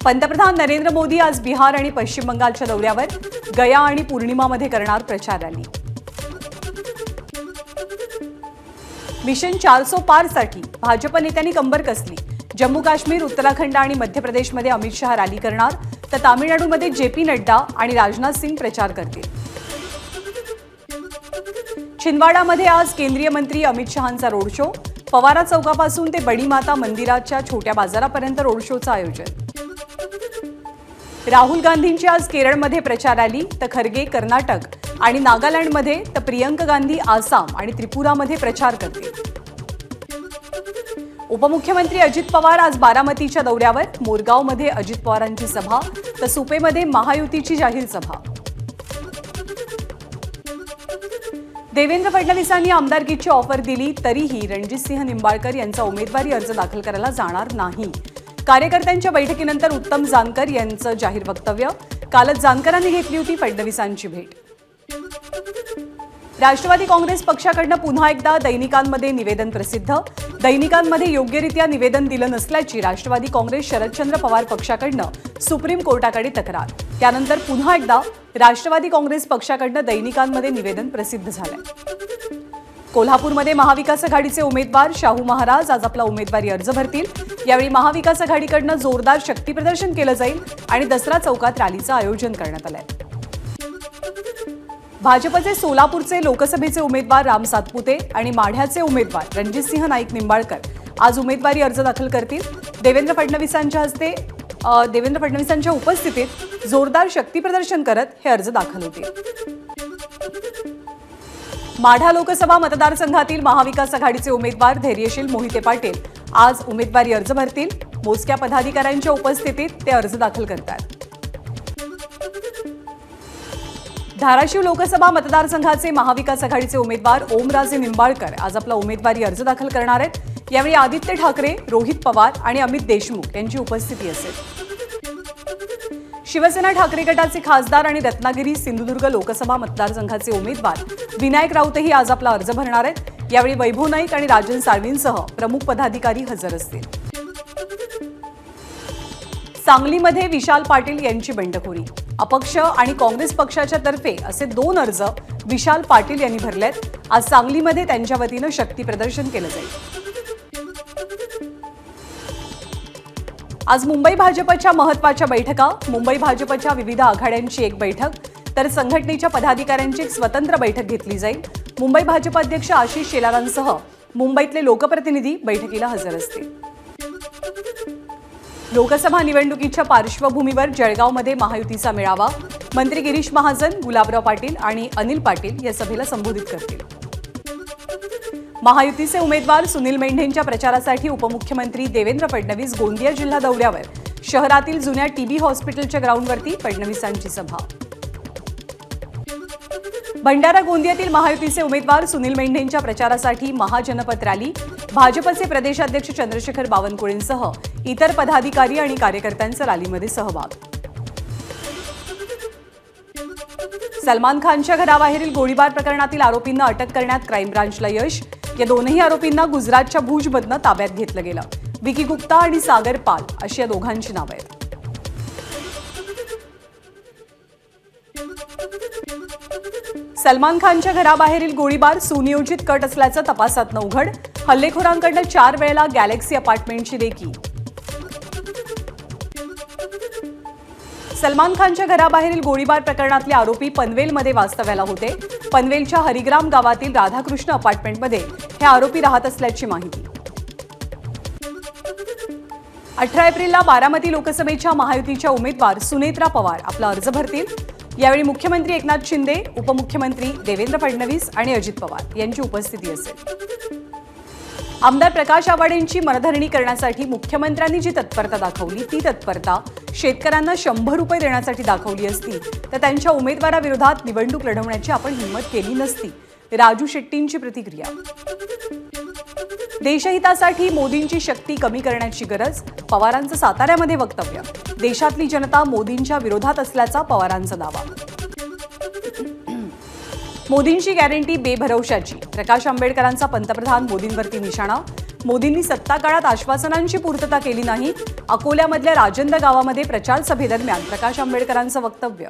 पंतप्रधान नरेंद्र मोदी आज बिहार आणि पश्चिम बंगालच्या दौऱ्यावर गया आणि पूर्णिमामध्ये करणार प्रचार रॅली। मिशन 400 पारसाठी भाजप नेत्यांनी कंबर कसली। जम्मू काश्मीर, उत्तराखंड आणि मध्य प्रदेशमध्ये अमित शहा रॅली करणार, तर तामिळनाडूमध्ये जेपी नड्डा आणि राजनाथ सिंग प्रचार करतील। छिंदवाडामध्ये आज केंद्रीय मंत्री अमित शहांचा रोड शो। पवारा चौकापासून ते बडी माता मंदिराच्या छोट्या बाजारापर्यंत रोड शोचं आयोजन। राहुल गांधींची आज केरळमध्ये प्रचार रॅली, तर खरगे कर्नाटक आणि नागालँडमध्ये, तर प्रियंका गांधी आसाम आणि त्रिपुरामध्ये प्रचार करतील। उपमुख्यमंत्री अजित पवार आज बारामतीच्या दौऱ्यावर। मोरगावमध्ये अजित पवारांची सभा, तर सुपेमध्ये महायुतीची जाहीर सभा। देवेंद्र फडणवीसांनी आमदारकीची ऑफर दिली, तरीही रणजितसिंह निंबाळकर यांचा उमेदवारी अर्ज दाखल करायला जाणार नाही। कार्यकर्त्यांच्या बैठकीनंतर उत्तम जानकर यांचं जाहीर वक्तव्य। कालच जानकरांनी घेतली होती फडणवीसांची भेट। राष्ट्रवादी काँग्रेस पक्षाकडून पुन्हा एकदा दैनिकांमध्ये निवेदन प्रसिद्ध। दैनिकांमध्ये योग्यरित्या निवेदन दिलं नसल्याची राष्ट्रवादी काँग्रेस शरदचंद्र पवार पक्षाकडून सुप्रीम कोर्टाकडे तक्रार। त्यानंतर पुन्हा एकदा राष्ट्रवादी काँग्रेस पक्षाकडून दैनिकांमध्ये निवेदन प्रसिद्ध झालंय। कोल्हापूरमध्ये महाविकास आघाडीचे उमेदवार शाहू महाराज आज आपला उमेदवारी अर्ज भरतील। यावेळी महाविकास आघाडीकडून जोरदार शक्तीप्रदर्शन केलं जाईल आणि दसरा चौकात रॅलीचं आयोजन करण्यात आलंय। भाजपचे सोलापूरचे लोकसभेचे उमेदवार राम सातपुते आणि माढ्याचे उमेदवार रणजितसिंह नाईक निंबाळकर आज उमेदवारी अर्ज दाखल करतील। देवेंद्र फडणवीसांच्या उपस्थितीत जोरदार शक्तीप्रदर्शन करत हे अर्ज दाखल होतील। माढा लोकसभा मतदारसंघातील महाविकास आघाडीचे उमेदवार धैर्यशील मोहिते पाटील आज उमेदवारी अर्ज भरतील। मोजक्या पदाधिकाऱ्यांच्या उपस्थितीत ते अर्ज दाखल करतात। धाराशिव लोकसभा मतदारसंघाचे महाविकास आघाडीचे उमेदवार ओमराजे निंबाळकर आज आपला उमेदवारी अर्ज दाखल करणार आहेत। यावेळी आदित्य ठाकरे, रोहित पवार आणि अमित देशमुख यांची उपस्थिती असेल। शिवसेना ठाकरे गटाचे खासदार आणि रत्नागिरी सिंधुदुर्ग लोकसभा मतदारसंघाचे उमेदवार विनायक राऊतही आज आपला अर्ज भरणार आहेत। यावेळी वैभव नाईक आणि राजन साळवींसह प्रमुख पदाधिकारी हजर असतील। सांगलीमध्ये विशाल पाटील यांची बंडखोरी। अपक्ष आणि काँग्रेस पक्षाच्या तर्फे असे 2 अर्ज विशाल पाटील यांनी भरलेत। आज सांगलीमध्ये त्यांच्या वतीनं शक्ती प्रदर्शन केलं जाईल। आज मुंबई भाजपच्या महत्त्वाच्या बैठका। मुंबई भाजपच्या विविध आघाड्यांची एक बैठक, तर संघटनेच्या पदाधिकाऱ्यांची एक स्वतंत्र बैठक घेतली जाईल। मुंबई भाजप अध्यक्ष आशिष शेलारांसह मुंबईतले लोकप्रतिनिधी बैठकीला हजर असतील। लोकसभा निवडणुकीच्या पार्श्वभूमीवर जळगावमध्ये महायुतीचा मेळावा। मंत्री गिरीश महाजन, गुलाबराव पाटील आणि अनिल पाटील या सभेला संबोधित करतील। महायुतीचे उमेदवार सुनील मेंढेंच्या प्रचारासाठी उपमुख्यमंत्री देवेंद्र फडणवीस गोंदिया जिल्हा दौऱ्यावर। शहरातील जुन्या टीबी हॉस्पिटलच्या ग्राउंडवरती फडणवीसांची सभा। भंडारा गोंदियातील महायुतीचे उमेदवार सुनील मेंढेंच्या प्रचारासाठी महाजनपथ रॅली। भाजपचे प्रदेशाध्यक्ष चंद्रशेखर बावनकुळेंसह इतर पदाधिकारी आणि कार्यकर्त्यांचा रॅलीमध्ये सहभाग। सलमान खानच्या घराबाहेरील गोळीबार प्रकरणातील आरोपींना अटक करण्यात क्राईम ब्रांचला यश। या दोनही आरोपींना गुजरातच्या भुजमधनं ताब्यात घेतलं गेलं। विकी गुप्ता आणि सागर पाल अशी या दोघांची नावं आहेत। सलमान खानच्या घराबाहेरील गोळीबार सुनियोजित कट असल्याचं तपासातनं उघड। हल्लेखोरांकडनं 4 वेळेला गॅलेक्सी अपार्टमेंटची रेकी। सलमान खानच्या घराबाहेरील गोळीबार प्रकरणातले आरोपी पनवेलमध्ये वास्तव्याला होते। पनवेलच्या हरिग्राम गावातील राधाकृष्ण अपार्टमेंटमध्ये हे आरोपी राहत असल्याची माहिती। 18 एप्रिलला बारामती लोकसभेच्या महायुतीच्या उमेदवार सुनेत्रा पवार आपला अर्ज भरतील। यावेळी मुख्यमंत्री एकनाथ शिंदे, उपमुख्यमंत्री देवेंद्र फडणवीस आणि अजित पवार यांची उपस्थिती असेल। आमदार प्रकाश आवाडेंची मनधरणी करण्यासाठी मुख्यमंत्र्यांनी जी तत्परता दाखवली, ती तत्परता शेतकऱ्यांना 100 रुपये देण्यासाठी दाखवली असती तर त्यांच्या उमेदवाराविरोधात निवडणूक लढवण्याची आपण हिंमत केली नसती। राजू शेट्टींची प्रतिक्रिया। देशहितासाठी मोदींची शक्ती कमी करण्याची गरज, पवारांचं साताऱ्यामध्ये वक्तव्य। देशातली जनता मोदींच्या विरोधात असल्याचा पवारांचा दावा। मोदींची गॅरंटी बेभरवशाची, प्रकाश आंबेडकरांचा पंतप्रधान मोदींवरती निशाणा। मोदींनी सत्ता काळात आश्वासनांची पूर्तता केली नाही. अकोल्यामधल्या राजेंद्र गावामध्ये प्रचार सभेदरम्यान प्रकाश आंबेडकरांचं वक्तव्य.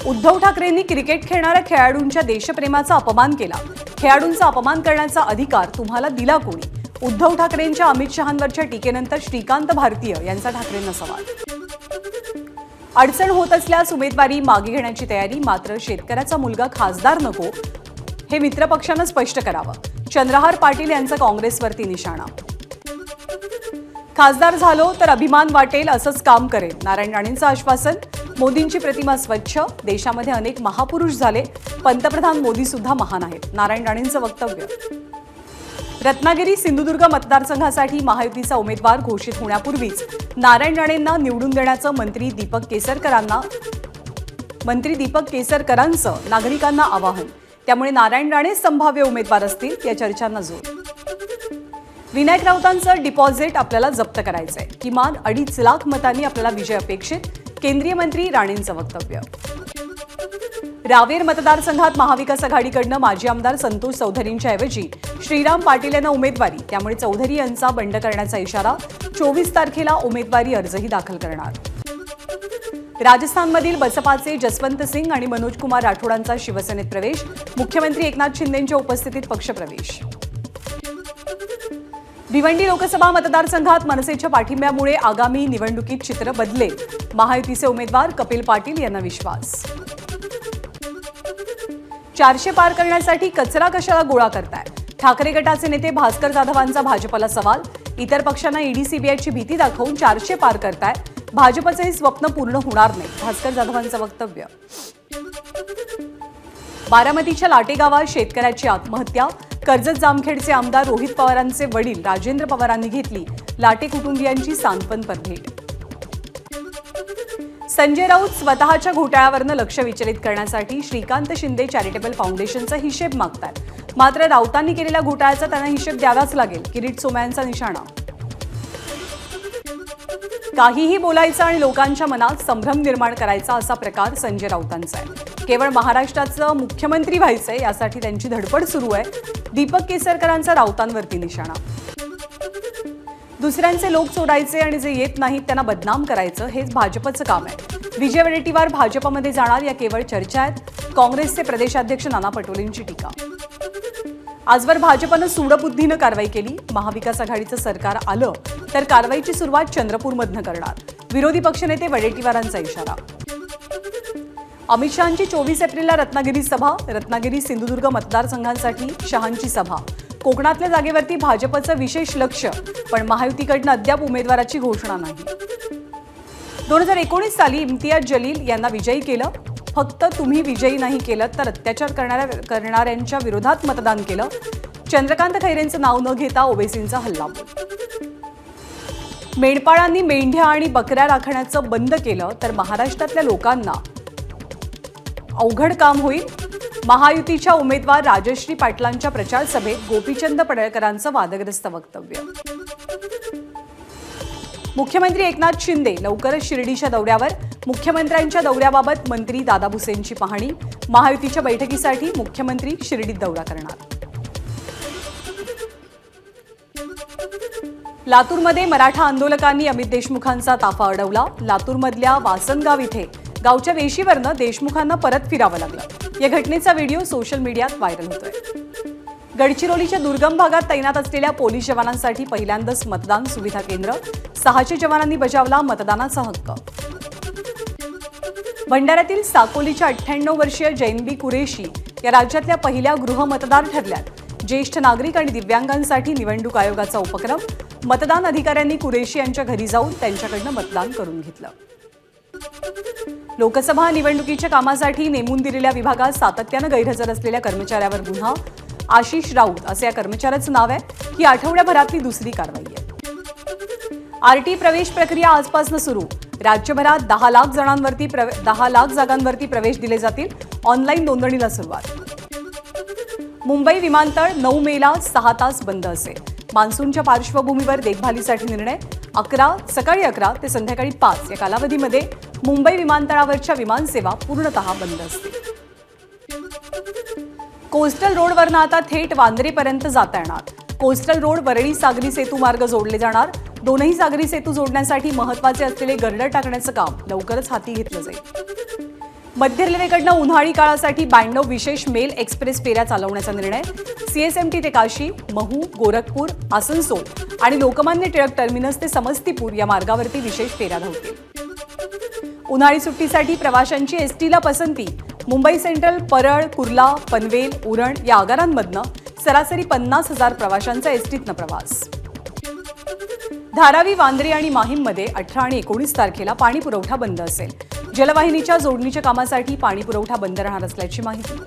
उद्धव ठाकरेंनी क्रिकेट खेळणाऱ्या खेळाडूंच्या देशप्रेमाचा अपमान केला. खेळाडूंचा अपमान करण्याचा अधिकार तुम्हाला दिला कोणी? उद्धव ठाकरेंच्या अमित शहांवरच्या टीकेनंतर श्रीकांत भारतीय यांचा ठाकरेंना सवाल. अडचण होत असल्यास उमेदवारी मागे घेण्याची तयारी, मात्र शेतकऱ्याचा मुलगा खासदार नको हे मित्रपक्षानं स्पष्ट करावं. चंद्रहार पाटील यांचा काँग्रेसवरती निशाणा. खासदार झालो तर अभिमान वाटेल, असंच काम करेल, नारायण राणेंचं आश्वासन. मोदींची प्रतिमा स्वच्छ, देशामध्ये अनेक महापुरुष झाले, पंतप्रधान मोदी सुद्धा महान आहेत, नारायण राणेंचं वक्तव्य. रत्नागिरी सिंधुदुर्ग मतदारसंघासाठी महायुतीचा उमेदवार घोषित होण्यापूर्वीच नारायण राणेंना निवडून देण्याचं मंत्री दीपक केसरकरांचं नागरिकांना आवाहन. त्यामुळे नारायण राणे संभाव्य उमेदवार असतील या चर्चांना जोर. विनायक राऊतांचं डिपॉझिट आपल्याला जप्त करायचंय, किमान 2.5 लाख मतांनी आपल्याला विजय अपेक्षित, केंद्रीय मंत्री राणेंचं वक्तव्य. रावेर मतदारसंघात महाविकास आघाडीकडनं माजी आमदार संतोष चौधरींच्या ऐवजी श्रीराम पाटील यांना उमेदवारी, त्यामुळे चौधरी यांचा बंड करण्याचा इशारा. 24 तारखेला उमेदवारी अर्जही दाखल करणार. राजस्थानमधील बसपाचे जसवंत सिंग आणि मनोज कुमार राठोडांचा शिवसेनेत प्रवेश. मुख्यमंत्री एकनाथ शिंदेंच्या उपस्थितीत पक्षप्रवेश. भिवंडी लोकसभा मतदारसंघात मनसेच्या पाठिंब्यामुळे आगामी निवडणुकीत चित्र बदलेल. महायुतीचे उमेदवार कपिल पाटील यांना विश्वास. 400 पार करण्यासाठी कचरा कशाला गोळा करताय? ठाकरे गटाचे नेते भास्कर जाधवांचा भाजपला सवाल. इतर पक्षांना ईडी सीबीआयची भीती दाखवून 400 पार करताय, भाजपचे हे स्वप्न पूर्ण होणार नाही, भास्कर जाधवांचं वक्तव्य. बारामतीच्या लाटे गावात शेतकऱ्याची आत्महत्या. कर्जत जामखेडचे आमदार रोहित पवारांचे वडील राजेंद्र पवारांनी घेतली लाटे कुटुंबियांची सांत्वनपर भेट. संजय राऊत स्वतःच्या घोटाळ्यावरनं लक्ष विचलित करण्यासाठी श्रीकांत शिंदे चॅरिटेबल फाउंडेशनचा हिशेब मागतात. मात्र राऊतांनी केलेल्या घोटाळ्याचा त्यांना हिशेब द्यावाच लागेल, किरीट सोमय्यांचा निशाणा. काहीही बोलायचं आणि लोकांच्या मनात संभ्रम निर्माण करायचा असा प्रकार संजय राऊतांचा आहे. केवळ महाराष्ट्राचं मुख्यमंत्री व्हायचंय यासाठी त्यांची धडपड सुरू आहे. दीपक केसरकरांचा राऊतांवरती निशाणा. दुसऱ्यांचे लोक सोडायचे आणि जे येत नाहीत त्यांना बदनाम करायचं हेच भाजपचं काम आहे. विजय वडेट्टीवार भाजपमध्ये जाणार या केवळ चर्चा आहेत. काँग्रेसचे प्रदेशाध्यक्ष नाना पटोलेंची टीका. आजवर भाजपनं सूडबुद्धीनं कारवाई केली. महाविकास आघाडीचं सरकार आलं तर कारवाईची सुरुवात चंद्रपूरमधनं करणार, विरोधी पक्षनेते वडेट्टीवारांचा इशारा. अमित शहांची 24 एप्रिलला रत्नागिरी सभा. रत्नागिरी सिंधुदुर्ग मतदारसंघांसाठी शहांची सभा. कोकणातल्या जागेवरती भाजपचं विशेष लक्ष, पण महायुतीकडनं अद्याप उमेदवाराची घोषणा नाही. 2019 साली इम्तियाज जलील यांना विजयी केलं. फक्त तुम्ही विजयी नाही केलं तर अत्याचार करणाऱ्यांच्या विरोधात मतदान केलं. चंद्रकांत खैरेंचं नाव न घेता ओवेसींचा हल्लाबोल. मेंढपाळांनी मेंढ्या आणि बकऱ्या राखण्याचं बंद केलं तर महाराष्ट्रातल्या लोकांना अवघड काम होईल. महायुतीच्या उमेदवार राजश्री पाटलांच्या प्रचार सभेत गोपीचंद पडळकरांचं वादग्रस्त वक्तव्य. मुख्यमंत्री एकनाथ शिंदे लवकरच शिर्डीच्या दौऱ्यावर. मुख्यमंत्र्यांच्या दौऱ्याबाबत मंत्री दादा भुसेंची पाहणी. महायुतीच्या बैठकीसाठी मुख्यमंत्री शिर्डीत दौरा करणार. लातूरमध्ये मराठा आंदोलकांनी अमित देशमुखांचा ताफा अडवला. लातूरमधल्या वासनगाव इथे गावच्या वेशीवरनं देशमुखांना परत फिरावं लागलं. या घटनेचा व्हिडिओ सोशल मीडियात व्हायरल होतोय. गडचिरोलीच्या दुर्गम भागात तैनात असलेल्या पोलीस जवानांसाठी पहिल्यांदाच मतदान सुविधा केंद्र. 600 जवानांनी बजावला मतदानाचा हक्क. भंडाऱ्यातील साकोलीच्या 98 वर्षीय जैनबी कुरेशी या राज्यातल्या पहिल्या गृहमतदार ठरल्यात. ज्येष्ठ नागरिक आणि दिव्यांगांसाठी निवडणूक आयोगाचा उपक्रम. मतदान अधिकाऱ्यांनी कुरेशी यांच्या घरी जाऊन त्यांच्याकडनं मतदान करून घेतलं. लोकसभा निवडणुकीच्या कामासाठी नेमून दिलेल्या विभागात सातत्यानं गैरहजर असलेल्या कर्मचाऱ्यावर गुन्हा. आशिष राऊत असे या कर्मचाऱ्याचं नाव आहे. ही आठवड्याभरातली दुसरी कारवाई आहे. आरटी प्रवेश प्रक्रिया आजपासून सुरू. राज्यभरात 10 लाख जागांवरती प्रवेश दिले जातील. ऑनलाईन नोंदणीला सुरुवात. मुंबई विमानतळ 9 मेला 6 तास बंद असेल. मान्सूनच्या पार्श्वभूमीवर देखभालीसाठी निर्णय. सकाळी 11 ते संध्याकाळी 5 या कालावधीमध्ये मुंबई विमानतळावरच्या विमानसेवा पूर्णतः बंद असतील. कोस्टल रोडवरनं आता थेट वांद्रेपर्यंत जाता येणार. कोस्टल रोड वरळी सागरी सेतू मार्ग जोडले जाणार। दोनही सागरी सेतू जोडण्यासाठी महत्त्वाचे असलेले गर्डर टाकण्याचं काम लवकरच हाती घेतलं जाईल। मध्य रेल्वेकडून उन्हाळी काळासाठी 92 विशेष मेल एक्सप्रेस फेऱ्या चालवण्याचा निर्णय। सीएसएमटी ते काशी, महू, गोरखपूर, आसनसोल आणि लोकमान्य टिळक टर्मिनस ते समस्तीपूर या मार्गावरती विशेष फेऱ्या धावतील। उन्हाळी सुट्टीसाठी प्रवाशांची एसटीला पसंती। मुंबई सेंट्रल, परळ, कुर्ला, पनवेल, उरण या आगारांमधनं सरासरी 50,000 प्रवाशांचा एसटीतनं प्रवास। धारावी, वांद्रे आणि माहीममध्ये 18 आणि 19 तारखेला पाणी पुरवठा बंद असेल। जलवाहिनीच्या जोडणीच्या कामासाठी पाणी पुरवठा बंद राहणार असल्याची माहिती।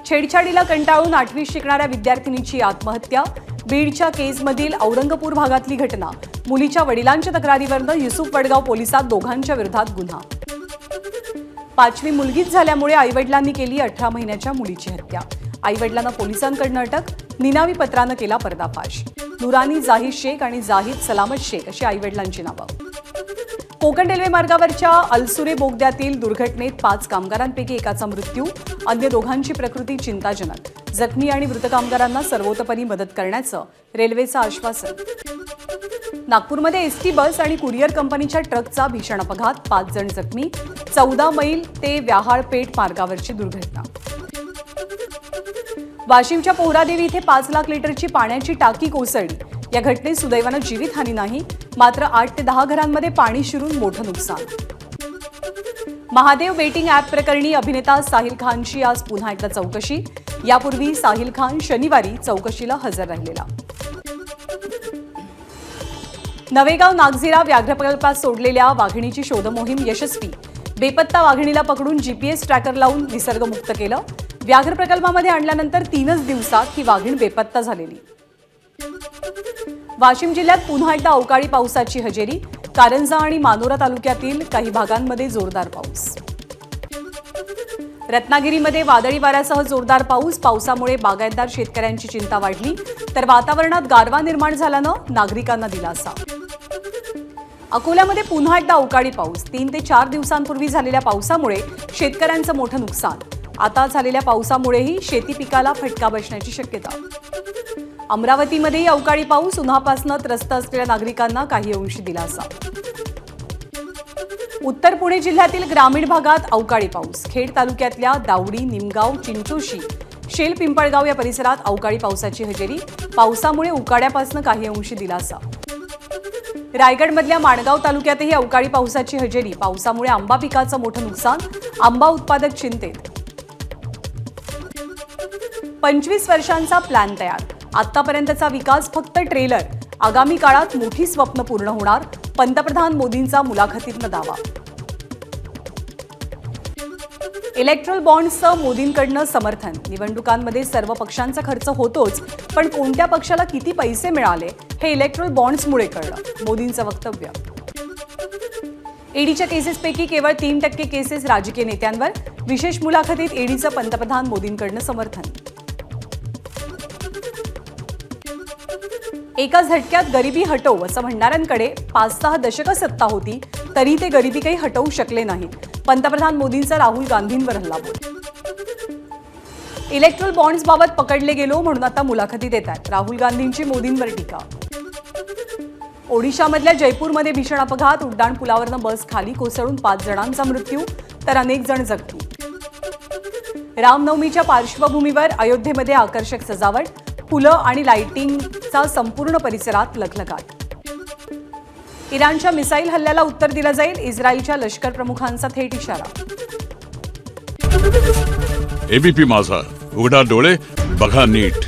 छेडछाडीला कंटाळून 8वी शिकणाऱ्या विद्यार्थिनीची आत्महत्या। बीडच्या केसमधील औरंगपूर भागातली घटना। मुलीच्या वडिलांच्या तक्रारीवरून युसुफ वडगाव पोलिसात दोघांच्या विरोधात गुन्हा। 5वी मुलगीच झाल्यामुळे आईवडिलांनी केली 18 महिन्याच्या मुलीची हत्या। आईवडिलांना पोलिसांकडून अटक। निनावी पत्रानं केला पर्दाफाश। नुरानी जाहीद शेख आणि जाहीद सलामत शेख अशी आईवडिलांची नावं। कोकण रेल्वे मार्गावरच्या अलसुरे बोगद्यातील दुर्घटनेत 5 कामगारांपैकी एकाचा मृत्यू। अन्य दोघांची प्रकृती चिंताजनक। जखमी आणि मृत कामगारांना सर्वतोपरी मदत करण्याचं रेल्वेचं आश्वासन। नागपूरमध्ये एसटी बस आणि कुरिअर कंपनीच्या ट्रकचा भीषण अपघात। 5 जण जखमी। 14 मैल ते व्याहाळपेठ मार्गावरची दुर्घटना। वाशिमच्या पोहरादेवी इथे 5 लाख लिटरची पाण्याची टाकी कोसळली। या घटनेत सुदैवानं जीवितहानी नाही, मात्र 8 ते 10 घरांमध्ये पाणी शिरून मोठं नुकसान। महादेव बेटिंग ॲप प्रकरणी अभिनेता साहिल खानची आज पुन्हा एकदा चौकशी। यापूर्वी साहिल खान शनिवारी चौकशीला हजर राहिलेला। नवेगाव नागझिरा व्याघ्र प्रकल्पात सोडलेल्या वाघिणीची शोधमोहीम यशस्वी। बेपत्ता वाघिणीला पकडून जीपीएस ट्रॅकर लावून निसर्गमुक्त केलं। व्याघ्र प्रकल्पामध्ये आणल्यानंतर 3च दिवसात ही वाघीण बेपत्ता झालेली। वाशिम जिल्ह्यात पुन्हा एकदा अवकाळी पावसाची हजेरी। कारंजा आणि मानोरा तालुक्यातील काही भागांमध्ये जोरदार पाऊस। रत्नागिरीमध्ये वादळी वाऱ्यासह जोरदार पाऊस। पावसामुळे बागायतदार शेतकऱ्यांची चिंता वाढली, तर वातावरणात गारवा निर्माण झाल्यानं नागरिकांना दिलासा। अकोल्यामध्ये पुन्हा एकदा अवकाळी पाऊस। 3 ते 4 दिवसांपूर्वी झालेल्या पावसामुळे शेतकऱ्यांचं मोठं नुकसान। आता झालेल्या पावसामुळेही शेती पिकाला फटका बसण्याची शक्यता। अमरावतीमध्येही अवकाळी पाऊस। उन्हापासून त्रस्त असलेल्या नागरिकांना काही अंशी दिलासा। उत्तर पुणे जिल्ह्यातील ग्रामीण भागात अवकाळी पाऊस। खेड तालुक्यातल्या दावडी, निमगाव, चिंचोशी, शेल पिंपळगाव या परिसरात अवकाळी पावसाची हजेरी। पावसामुळे उकाड्यापासून काही अंशी दिलासा। रायगडमधल्या माणगाव तालुक्यातही अवकाळी पावसाची हजेरी। पावसामुळे आंबा पिकाचं मोठं नुकसान। आंबा उत्पादक चिंतेत। 25 वर्षांचा प्लॅन तयार। आतापर्यंतचा विकास फक्त ट्रेलर। आगामी काळात मोठी स्वप्न पूर्ण होणार। पंतप्रधान मोदींचा मुलाखतीतनं दावा। इलेक्ट्रल बॉन्ड्सचं मोदींकडनं समर्थन। निवडणुकांमध्ये सर्व पक्षांचा खर्च होतोच, पण कोणत्या पक्षाला किती पैसे मिळाले हे इलेक्ट्रल बॉन्ड्समुळे कळलं, मोदींचं वक्तव्य। ईडीच्या केसेसपैकी केवळ 3% केसेस राजकीय नेत्यांवर। विशेष मुलाखतीत ईडीचं पंतप्रधान मोदींकडनं समर्थन। एका झटक्यात गरिबी हटव असं म्हणणाऱ्यांकडे 5-6 दशकं सत्ता होती, तरी ते गरिबी काही हटवू शकले नाहीत। पंतप्रधान मोदींचा राहुल गांधींवर हल्लाबोल। इलेक्ट्रल बॉन्ड्सबाबत पकडले गेलो म्हणून आता मुलाखती देतात। राहुल गांधींची मोदींवर टीका। ओडिशामधल्या जयपूरमध्ये भीषण अपघात। उड्डाणपुलावरनं बस खाली कोसळून 5 जणांचा मृत्यू, तर अनेक जण जखमी। रामनवमीच्या पार्श्वभूमीवर अयोध्येमध्ये आकर्षक सजावट। फुलं आणि लाइटिंगचा संपूर्ण परिसरात लखलखाट। इराणच्या मिसाईल हल्ल्याला उत्तर दिलं जाईल। इस्रायलच्या लष्कर प्रमुखांचा थेट इशारा। एबीपी माझा, उघडा डोळे बघा नीट।